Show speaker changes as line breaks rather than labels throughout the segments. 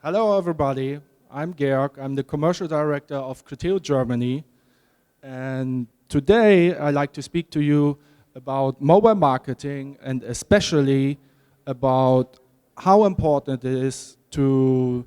Hello everybody, I'm Georg, I'm the commercial director of Criteo Germany, and today I'd like to speak to you about mobile marketing and especially about how important it is to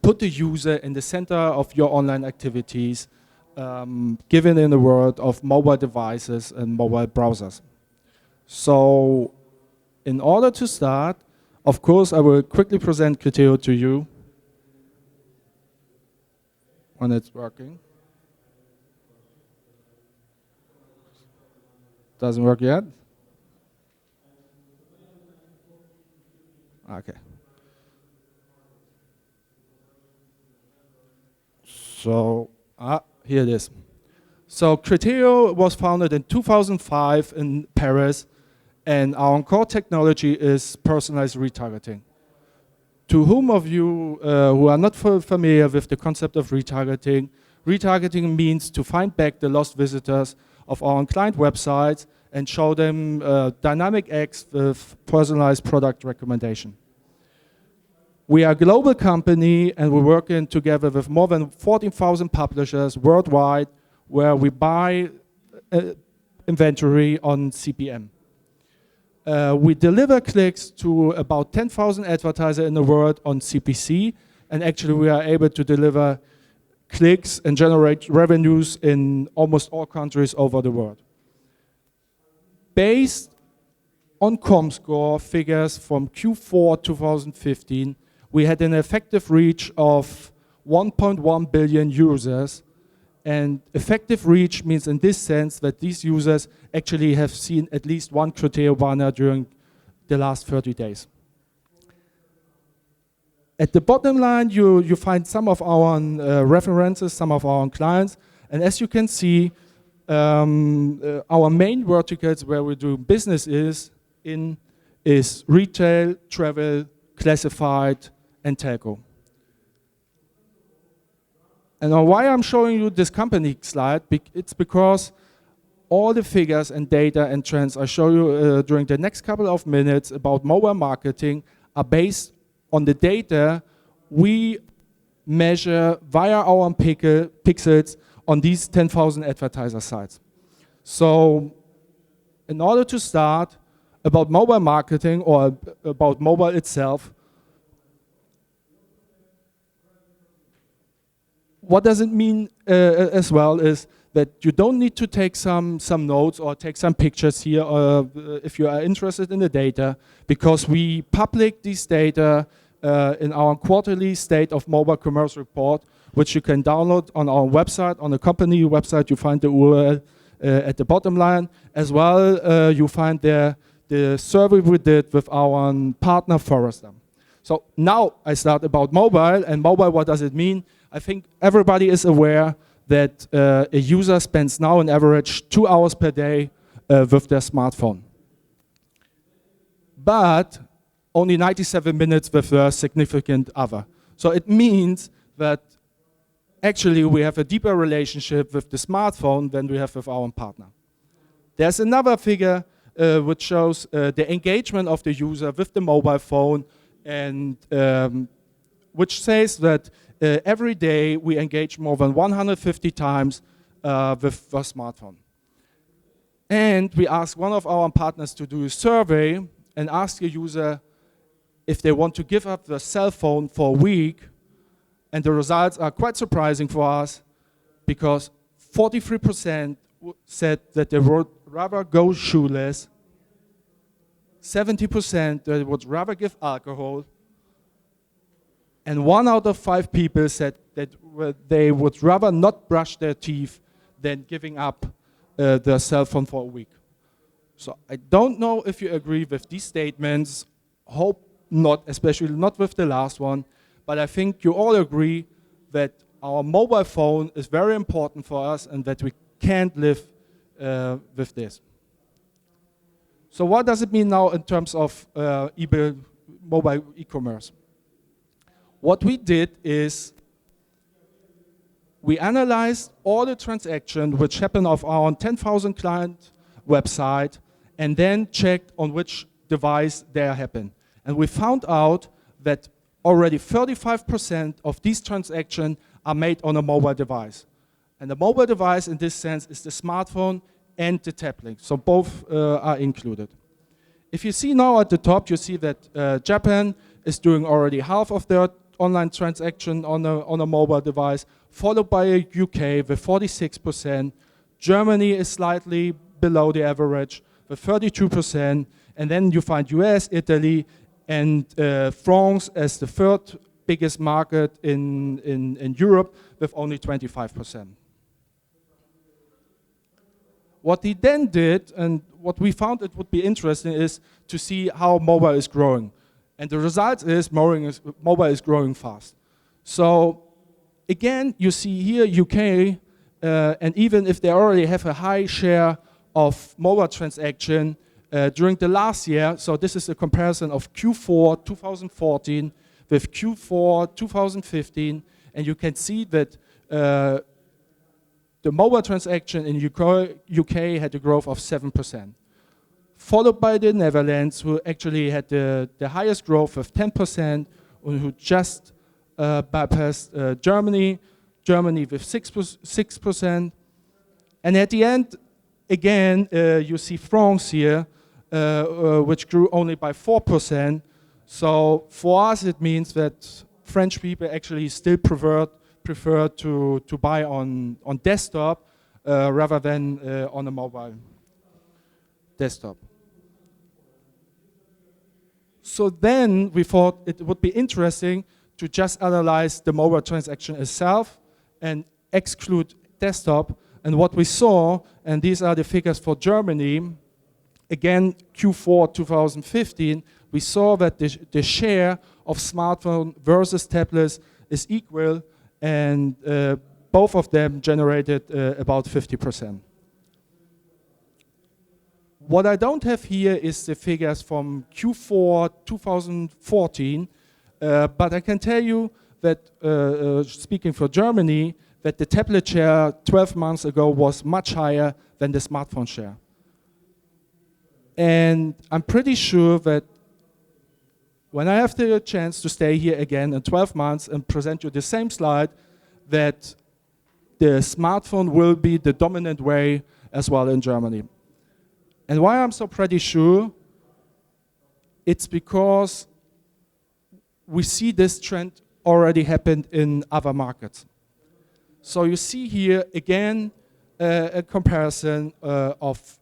put the user in the center of your online activities, given in the world of mobile devices and mobile browsers. So in order to start, of course I will quickly present Criteo to you. When it's working. Doesn't work yet? Okay. So, here it is. So Criteo was founded in 2005 in Paris, and our core technology is personalized retargeting. To whom of you who are not familiar with the concept of retargeting, retargeting means to find back the lost visitors of our client websites and show them dynamic ads with personalized product recommendation. We are a global company and we're working together with more than 14,000 publishers worldwide where we buy inventory on CPM. We deliver clicks to about 10,000 advertisers in the world on CPC, and actually we are able to deliver clicks and generate revenues in almost all countries over the world. Based on Comscore figures from Q4 2015, we had an effective reach of 1.1 billion users. And effective reach means in this sense that these users actually have seen at least one Criteo banner during the last 30 days. At the bottom line, you find some of our references, some of our clients. And as you can see, our main verticals where we do business is retail, travel, classified, and telco. And why I'm showing you this company slide, it's because all the figures and data and trends I show you during the next couple of minutes about mobile marketing are based on the data we measure via our pixels on these 10,000 advertiser sites. So in order to start about mobile marketing or about mobile itself, what does it mean as well is that you don't need to take some notes or take some pictures here if you are interested in the data, because we publish these data in our quarterly State of Mobile Commerce report, which you can download on our website, on the company website. You find the URL at the bottom line. As well, you find the survey we did with our partner Forrester. So now I start about mobile, and mobile, what does it mean? I think everybody is aware that a user spends now on average 2 hours per day with their smartphone. But only 97 minutes with their significant other. So it means that actually we have a deeper relationship with the smartphone than we have with our partner. There's another figure which shows the engagement of the user with the mobile phone, and which says that every day we engage more than 150 times with the smartphone. And we asked one of our partners to do a survey and ask the user if they want to give up their cell phone for a week. And the results are quite surprising for us, because 43% said that they would rather go shoeless, 70% they would rather give alcohol, and 1 out of 5 people said that they would rather not brush their teeth than giving up their cell phone for a week. So I don't know if you agree with these statements. Hope not, especially not with the last one. But I think you all agree that our mobile phone is very important for us and that we can't live with this. So what does it mean now in terms of EBE, mobile e-commerce? What we did is we analyzed all the transactions which happen of our 10,000 client website and then checked on which device they happen. And we found out that already 35% of these transactions are made on a mobile device. And the mobile device in this sense is the smartphone and the tablet, so both are included. If you see now at the top, you see that Japan is doing already half of their online transaction on a mobile device, followed by UK with 46%. Germany is slightly below the average with 32%. And then you find US, Italy, and France as the third biggest market in Europe with only 25%. What he then did, and what we found it would be interesting, is to see how mobile is growing. And the result is mobile is growing fast. So again, you see here UK, and even if they already have a high share of mobile transaction during the last year, so this is a comparison of Q4 2014 with Q4 2015, and you can see that the mobile transaction in UK had a growth of 7%. Followed by the Netherlands, who actually had the highest growth of 10%, and who just bypassed Germany with 6%. And at the end, again, you see France here, which grew only by 4%. So for us, it means that French people actually still prefer to buy on desktop rather than on a mobile desktop. So then we thought it would be interesting to just analyze the mobile transaction itself and exclude desktop. And what we saw, and these are the figures for Germany, again, Q4 2015, we saw that the share of smartphone versus tablets is equal, and both of them generated about 50%. What I don't have here is the figures from Q4 2014, but I can tell you that, speaking for Germany, that the tablet share 12 months ago was much higher than the smartphone share. And I'm pretty sure that when I have the chance to stay here again in 12 months and present you the same slide, that the smartphone will be the dominant way as well in Germany. And why I'm so pretty sure, it's because we see this trend already happened in other markets. So you see here again a comparison of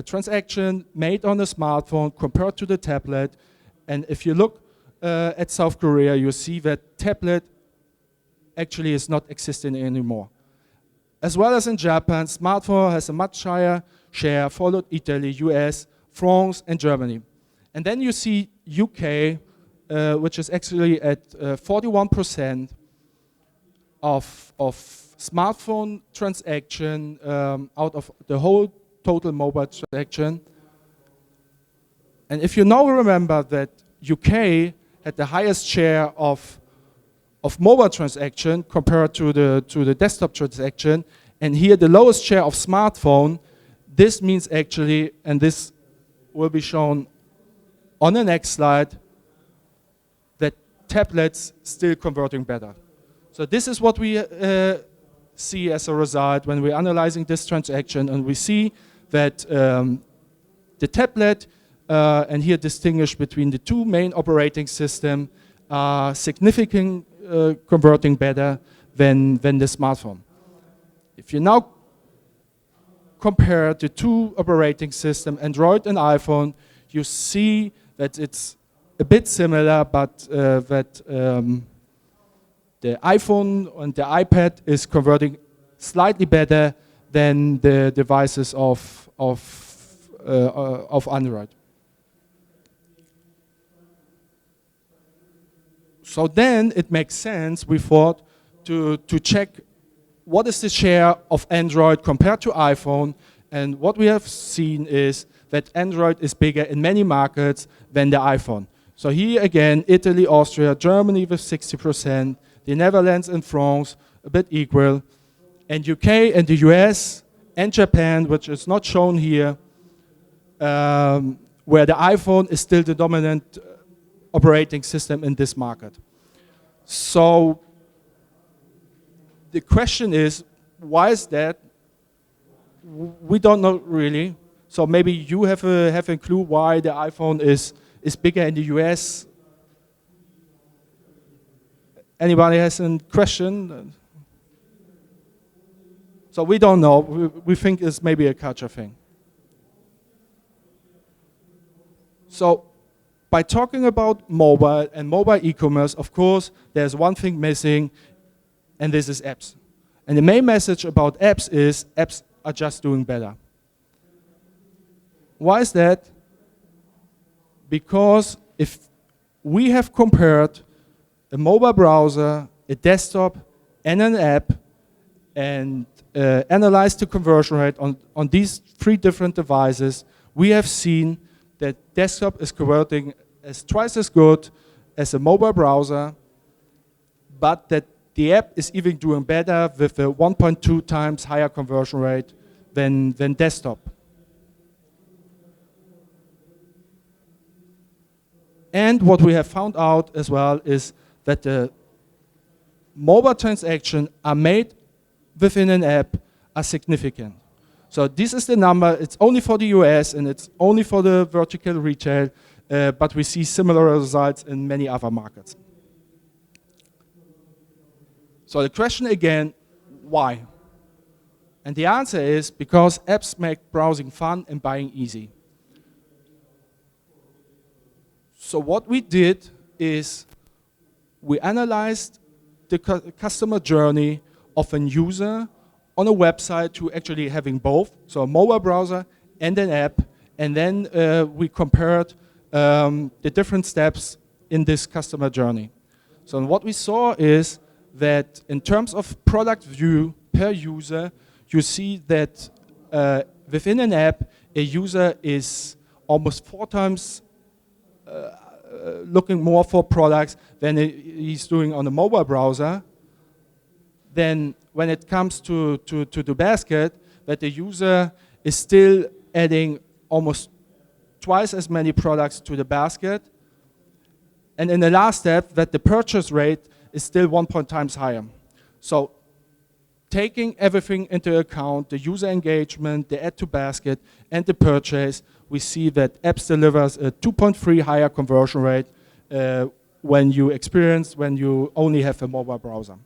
transaction made on a smartphone compared to the tablet. And if you look at South Korea, you see that tablet actually is not existing anymore. As well as in Japan, smartphone has a much higher share, followed Italy, US, France, and Germany. And then you see UK, which is actually at 41% of smartphone transaction out of the whole total mobile transaction. And if you now remember that UK had the highest share of mobile transaction compared to the desktop transaction, and here the lowest share of smartphone, this means actually, and this will be shown on the next slide, that tablets still converting better. So this is what we see as a result when we're analyzing this transaction, and we see that the tablet, and here distinguish between the two main operating systems, are significantly converting better than the smartphone. If you now compare the two operating systems, Android and iPhone, you see that it's a bit similar, but that the iPhone and the iPad is converting slightly better than the devices of Android. So then it makes sense, we thought, to check what is the share of Android compared to iPhone, and what we have seen is that Android is bigger in many markets than the iPhone. So here again, Italy, Austria, Germany with 60%, the Netherlands and France a bit equal, and UK and the US and Japan, which is not shown here, where the iPhone is still the dominant operating system in this market. So the question is, why is that? We don't know really. So maybe you have a clue why the iPhone is bigger in the US. Anybody has a question? So we don't know. We think it's maybe a culture thing. So by talking about mobile and mobile e-commerce, of course, there's one thing missing, and this is apps. And the main message about apps is apps are just doing better. Why is that? Because if we have compared a mobile browser, a desktop, and an app, and analyzed the conversion rate on these 3 different devices, we have seen that desktop is converting as twice as good as a mobile browser, but that the app is even doing better with a 1.2 times higher conversion rate than desktop. And what we have found out as well is that the mobile transactions are made within an app are significant. So this is the number, it's only for the US and it's only for the vertical retail, but we see similar results in many other markets. So the question again, why? And the answer is because apps make browsing fun and buying easy. So what we did is we analyzed the customer journey of a user on a website to actually having both, so a mobile browser and an app, and then we compared the different steps in this customer journey. So what we saw is that in terms of product view per user, you see that within an app, a user is almost 4 times looking more for products than he's doing on a mobile browser. Then when it comes to the basket, that the user is still adding almost twice as many products to the basket. And in the last step, that the purchase rate is still 1 times higher. So taking everything into account, the user engagement, the add to basket, and the purchase, we see that apps delivers a 2.3 higher conversion rate when you only have a mobile browser.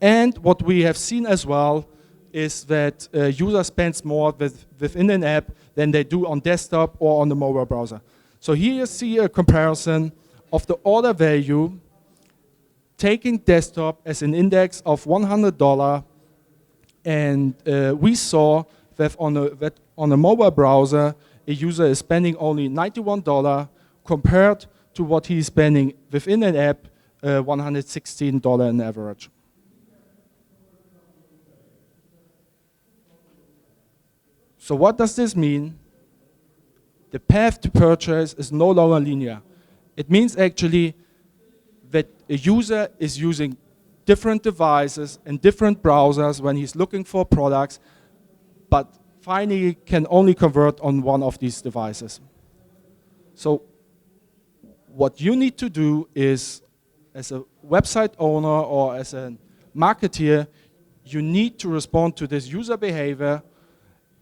And what we have seen as well is that user spends more within an app than they do on desktop or on the mobile browser. So here you see a comparison of the order value, taking desktop as an index of $100, and we saw that on a mobile browser, a user is spending only $91 compared to what he's spending within an app, $116 on average. So what does this mean? The path to purchase is no longer linear. It means actually that a user is using different devices and different browsers when he's looking for products, but finally can only convert on one of these devices. So what you need to do is, as a website owner or as a marketeer, you need to respond to this user behavior,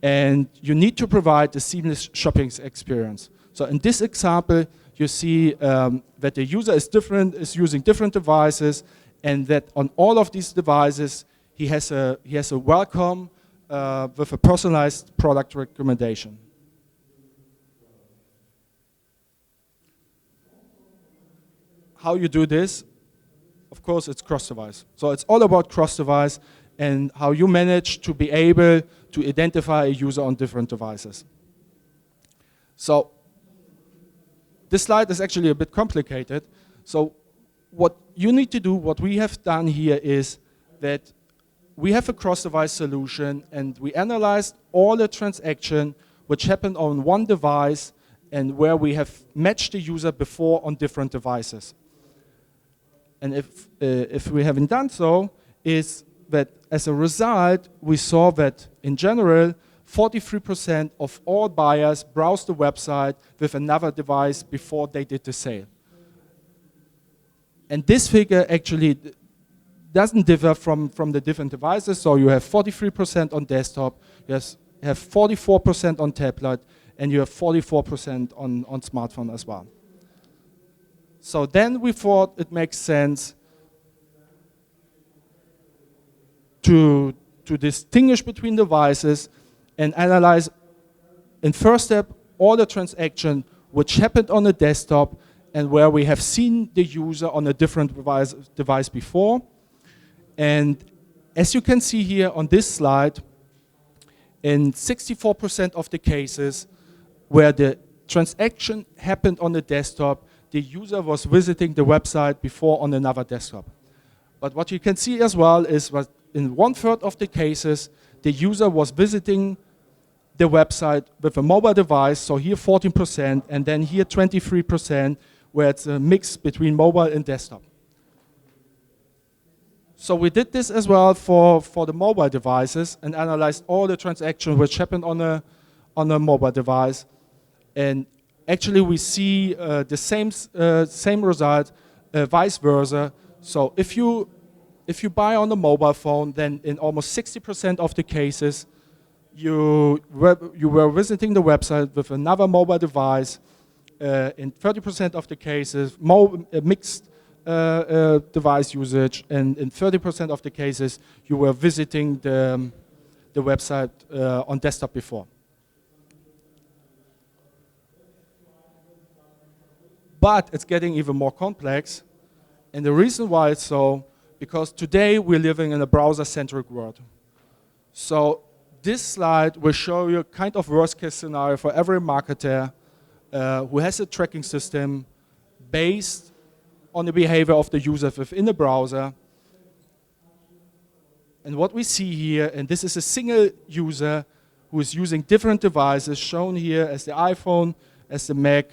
and you need to provide a seamless shopping experience. So in this example, you see that the user is using different devices, and that on all of these devices, he has a welcome with a personalized product recommendation. How you do this? Of course, it's cross-device. So it's all about cross-device and how you manage to be able to identify a user on different devices. So this slide is actually a bit complicated. So what you need to do, what we have done here is that we have a cross-device solution, and we analyzed all the transactions which happened on one device and where we have matched the user before on different devices. And if we haven't done so, is that as a result, we saw that in general, 43% of all buyers browsed the website with another device before they did the sale. And this figure actually doesn't differ from the different devices. So you have 43% on desktop, you have 44% on tablet, and you have 44% on smartphone as well. So then we thought it makes sense to distinguish between devices and analyze in first step all the transactions which happened on the desktop and where we have seen the user on a different device before. And as you can see here on this slide, in 64% of the cases where the transaction happened on the desktop, the user was visiting the website before on another desktop. But what you can see as well is that in 1/3 of the cases, the user was visiting the website with a mobile device, so here 14%, and then here 23%, where it's a mix between mobile and desktop. So we did this as well for the mobile devices and analyzed all the transactions which happened on a mobile device. And actually we see the same result vice versa. So if you buy on the mobile phone, then in almost 60% of the cases, you were visiting the website with another mobile device. In 30% of the cases, mixed device usage, and in 30% of the cases, you were visiting the website on desktop before. But it's getting even more complex, and the reason why it's so, because today we're living in a browser-centric world. So this slide will show you a kind of worst-case scenario for every marketer who has a tracking system based on the behavior of the user within the browser. And what we see here, and this is a single user who is using different devices, shown here as the iPhone, as the Mac,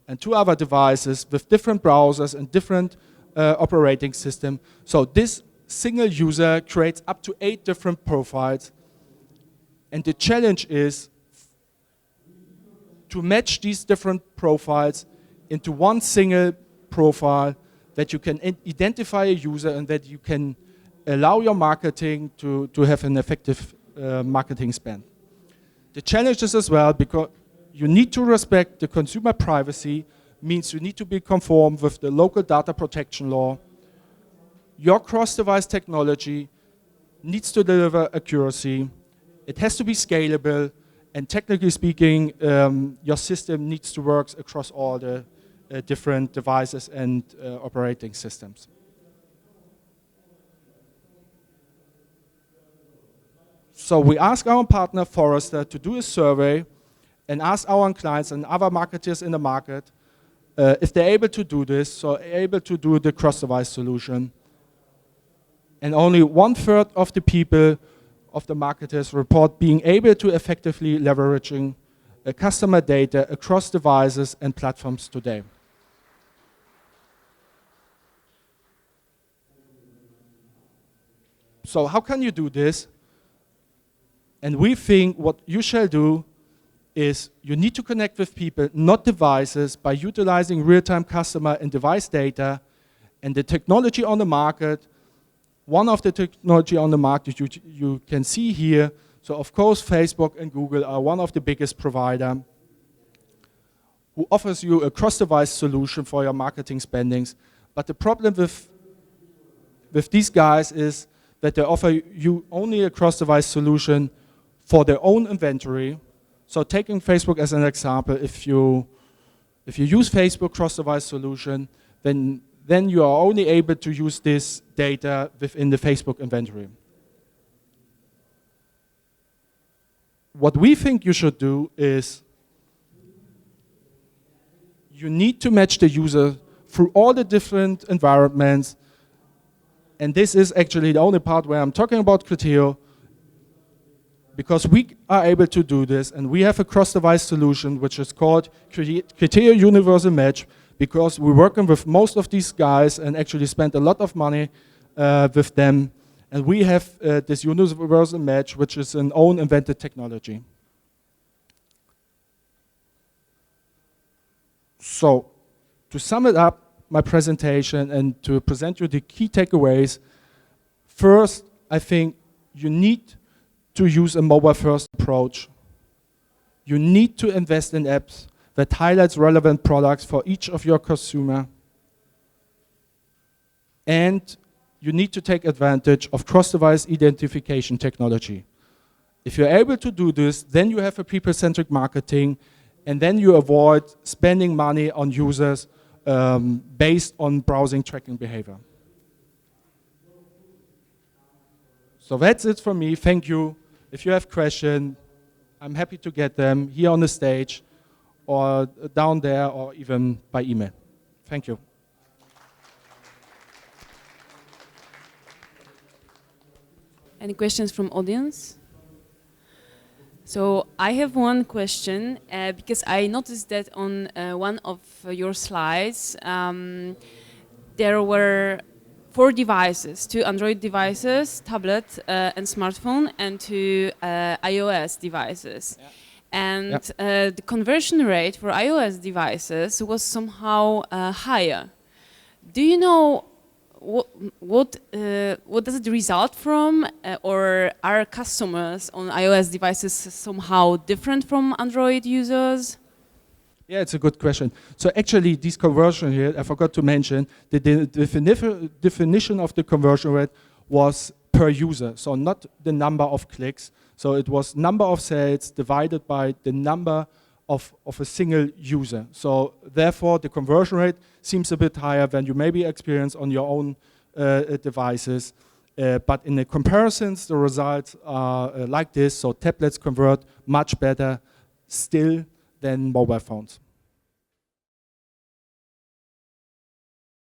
and 2 other devices with different browsers and different operating system. So this single user creates up to 8 different profiles. And the challenge is to match these different profiles into one single profile that you can identify a user and that you can allow your marketing to have an effective marketing spend. The challenge is as well because you need to respect the consumer privacy, means you need to be conform with the local data protection law. Your cross-device technology needs to deliver accuracy. It has to be scalable, and technically speaking, your system needs to work across all the different devices and operating systems. So we ask our partner Forrester to do a survey and ask our clients and other marketers in the market if they're able to do this, so able to do the cross-device solution. And only 1/3 of the people, of the marketers, report being able to effectively leveraging customer data across devices and platforms today. So how can you do this? And we think what you shall do is you need to connect with people, not devices, by utilizing real-time customer and device data. And the technology on the market, one of the technology on the market you can see here, so of course Facebook and Google are one of the biggest provider who offers you a cross-device solution for your marketing spendings. But the problem with these guys is that they offer you only a cross-device solution for their own inventory. So taking Facebook as an example, if you use Facebook cross-device solution, then you are only able to use this data within the Facebook inventory. What we think you should do is you need to match the user through all the different environments. And this is actually the only part where I'm talking about Criteo, because we are able to do this, and we have a cross-device solution which is called Criteo Universal Match, because we're working with most of these guys and actually spent a lot of money with them. And we have this universal match, which is an own invented technology. So, to sum it up, my presentation and to present you the key takeaways, first, I think you need to use a mobile-first approach. You need to invest in apps that highlights relevant products for each of your consumer. And you need to take advantage of cross-device identification technology. If you're able to do this, then you have a people-centric marketing, and then you avoid spending money on users based on browsing tracking behavior. So that's it for me. Thank you. If you have questions, I'm happy to get them here on the stage or down there or even by email. Thank you.
Any questions from audience? So I have one question because I noticed that on one of your slides there were 4 devices, 2 Android devices, tablet and smartphone, and 2 iOS devices. Yeah. And the conversion rate for iOS devices was somehow higher. Do you know what does it result from, or are customers on iOS devices somehow different from Android users?
Yeah, it's a good question. So actually, this conversion here, I forgot to mention, the definition of the conversion rate was per user, so not the number of clicks. So it was number of sales divided by the number of a single user. So therefore, the conversion rate seems a bit higher than you maybe experience on your own devices. But in the comparisons, the results are like this. So tablets convert much better still than mobile phones.